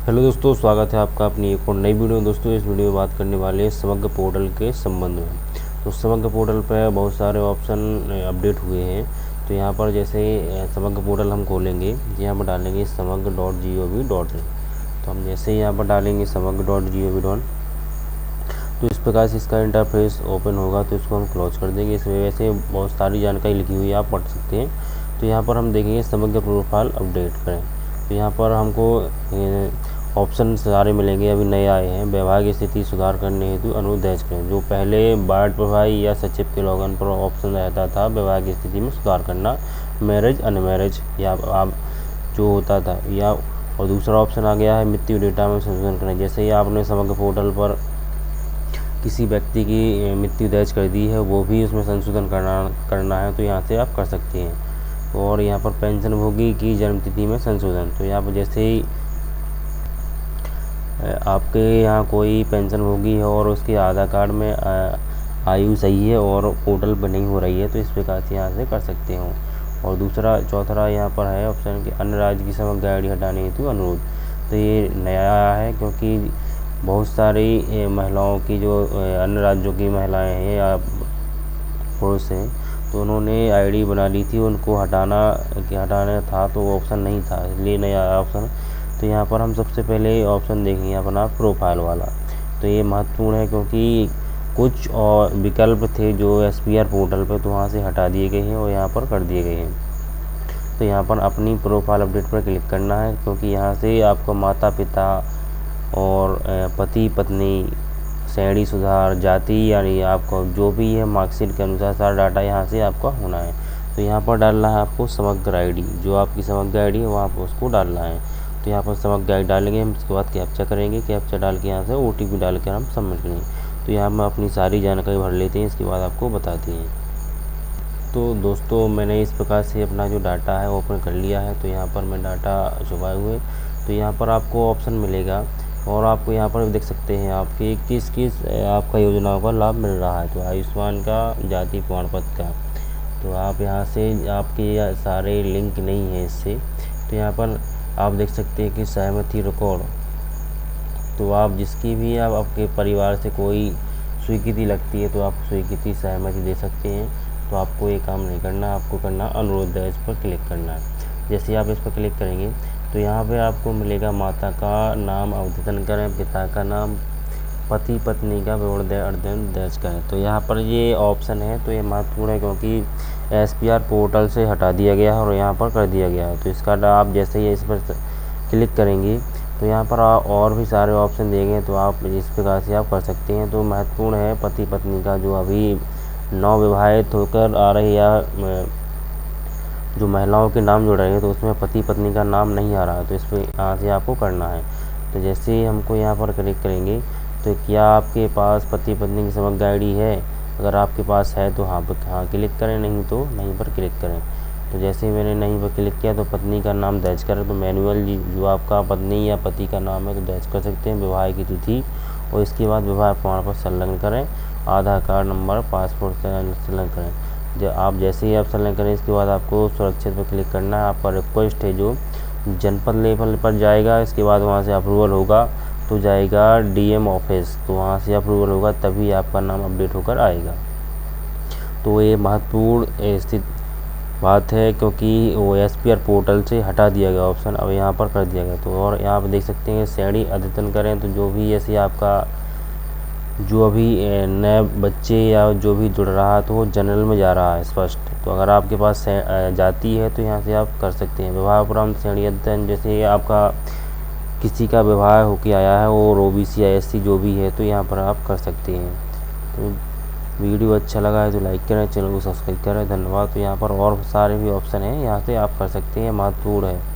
Hello दोस्तों, स्वागत है आपका अपनी एक और नई वीडियो में। दोस्तों इस वीडियो में बात करने वाले हैं समग्र पोर्टल के संबंध में। तो समग्र पोर्टल पर बहुत सारे ऑप्शन अपडेट हुए हैं। तो यहाँ पर जैसे समग्र पोर्टल हम खोलेंगे, यहाँ पर डालेंगे समग्र.gov.in। तो हम जैसे ही यहाँ पर डालेंगे समग्र.gov.in, तो इस प्रकार से इसका इंटरफेस ओपन होगा। तो इसको हम क्लोज कर देंगे। इसमें वैसे बहुत सारी जानकारी लिखी हुई है, आप पढ़ सकते हैं। तो यहाँ पर हम देखेंगे समग्र प्रोफाइल अपडेट करें। तो यहाँ पर हमको ऑप्शन सारे मिलेंगे, अभी नए आए हैं। वैवाहिक स्थिति सुधार करने हेतु अनुरोध दर्ज करें। जो पहले बाढ़ प्रभावी या सचिव के लॉगिन पर ऑप्शन रहता था वैवाहिक स्थिति में सुधार करना, मैरिज अनमैरिज या आप जो होता था, या और दूसरा ऑप्शन आ गया है मृत्यु डेटा में संशोधन करें। जैसे ही आपने समग्र पोर्टल पर किसी व्यक्ति की मृत्यु दर्ज कर दी है, वो भी उसमें संशोधन करना है तो यहाँ से आप कर सकते हैं। और यहाँ पर पेंशनभोगी की जन्मतिथि में संशोधन, तो यहाँ पर जैसे ही आपके यहाँ कोई पेंशनभोगी है और उसके आधार कार्ड में आयु सही है और पोर्टल पर नहीं हो रही है, तो इस प्रकार से यहाँ से कर सकते हो। और चौथा यहाँ पर है ऑप्शन कि अन्य राज्य की समग्र आईडी हटाने हेतु अनुरोध। तो ये नया आया है, क्योंकि बहुत सारी महिलाओं की जो अन्य राज्यों की महिलाएं हैं या पुरुष हैं, तो उन्होंने आईडी बना ली थी, उनको हटाना था तो वो ऑप्शन नहीं था, इसलिए नया ऑप्शन। तो यहाँ पर हम सबसे पहले ऑप्शन देखेंगे अपना प्रोफाइल वाला। तो ये महत्वपूर्ण है, क्योंकि कुछ और विकल्प थे जो SPR पोर्टल पर, तो वहाँ से हटा दिए गए हैं और यहाँ पर कर दिए गए हैं। तो यहाँ पर अपनी प्रोफाइल अपडेट पर क्लिक करना है, क्योंकि यहाँ से आपको माता पिता और पति पत्नी, श्रेणी सुधार, जाति, यानी आपको जो भी है मार्कशीट के अनुसार सारा डाटा यहाँ से आपका होना है। तो यहाँ पर डालना है आपको समग्र आईडी, जो आपकी समग्र आईडी है वहाँ पर उसको डालना है। तो यहाँ पर समग्र आईडी डालेंगे हम, इसके बाद कैप्चा करेंगे, कैप्चा डाल के यहाँ से OTP डाल कर हम सबमिट करेंगे। तो यहाँ हम अपनी सारी जानकारी भर लेते हैं, इसके बाद आपको बताते हैं। तो दोस्तों मैंने इस प्रकार से अपना जो डाटा है ओपन कर लिया है। तो यहाँ पर मैं डाटा छुपाए हुए, तो यहाँ पर आपको ऑप्शन मिलेगा और आपको यहाँ पर देख सकते हैं आपके किस आपका योजनाओं का लाभ मिल रहा है। तो आयुष्मान का, जाति प्रमाण पत्र का, तो आप यहाँ से आपके सारे लिंक नहीं है इससे। तो यहाँ पर आप देख सकते हैं कि सहमति रिकॉर्ड, तो आप जिसकी भी आपके परिवार से कोई स्वीकृति लगती है तो आप स्वीकृति सहमति दे सकते हैं। तो आपको ये काम नहीं करना, आपको करना अनुरोध दर्ज पर क्लिक करना है। जैसे आप इस पर क्लिक करेंगे तो यहाँ पे आपको मिलेगा माता का नाम अद्यतन करें, पिता का नाम, पति पत्नी का विवरण दर्ज करें। तो यहाँ पर ये ऑप्शन है, तो ये महत्वपूर्ण है, क्योंकि SPR पोर्टल से हटा दिया गया है और यहाँ पर कर दिया गया है। तो इसका आप जैसे ही इस पर क्लिक करेंगे तो यहाँ पर और भी सारे ऑप्शन देंगे, तो आप इस प्रकार से आप कर सकते हैं। तो महत्वपूर्ण है पति पत्नी का, जो अभी नवविवाहित होकर आ रही या जो महिलाओं के नाम जुड़ रहे हैं तो उसमें पति पत्नी का नाम नहीं आ रहा है, तो इस पर यहाँ से आपको करना है। तो जैसे ही हमको यहाँ पर क्लिक करेंगे तो क्या आपके पास पति पत्नी की समग्र आईडी है? अगर आपके पास है तो हाँ पर हाँ क्लिक करें, नहीं तो नहीं पर क्लिक करें। तो जैसे ही मैंने नहीं पर क्लिक किया तो पत्नी का नाम दर्ज करें। तो मैनुअल जो आपका पत्नी या पति का नाम है तो दर्ज कर सकते हैं, विवाह की तिथि, और इसके बाद विवाह प्रमाण पत्र संलग्न करें, आधार कार्ड नंबर, पासपोर्ट संलग्न करें। जब आप जैसे ही आप संलग्न करें इसके बाद आपको सुरक्षित पर क्लिक करना है। आपका रिक्वेस्ट है जो जनपद लेवल पर जाएगा, इसके बाद वहाँ से अप्रूवल होगा तो जाएगा DM ऑफिस, तो वहाँ से अप्रूवल होगा तभी आपका नाम अपडेट होकर आएगा। तो ये महत्वपूर्ण स्थित बात है, क्योंकि वो SPR पोर्टल से हटा दिया गया ऑप्शन, अब यहाँ पर कर दिया गया। तो और यहाँ पर देख सकते हैं श्रेणी अद्यतन करें, तो जो भी ऐसे आपका जो अभी नए बच्चे या जो भी जुड़ रहा है तो वो जनरल में जा रहा है स्पष्ट। तो अगर आपके पास जाति है तो यहाँ से आप कर सकते हैं। विवाह उपरांत श्रेणी अध्ययन, जैसे आपका किसी का विवाह होके आया है और OBC या SC जो भी है तो यहाँ पर आप कर सकते हैं। तो वीडियो अच्छा लगा है तो लाइक करें, चैनल को सब्सक्राइब करें, धन्यवाद। तो यहाँ पर और सारे भी ऑप्शन हैं, यहाँ से आप कर सकते हैं, महत्वपूर्ण है।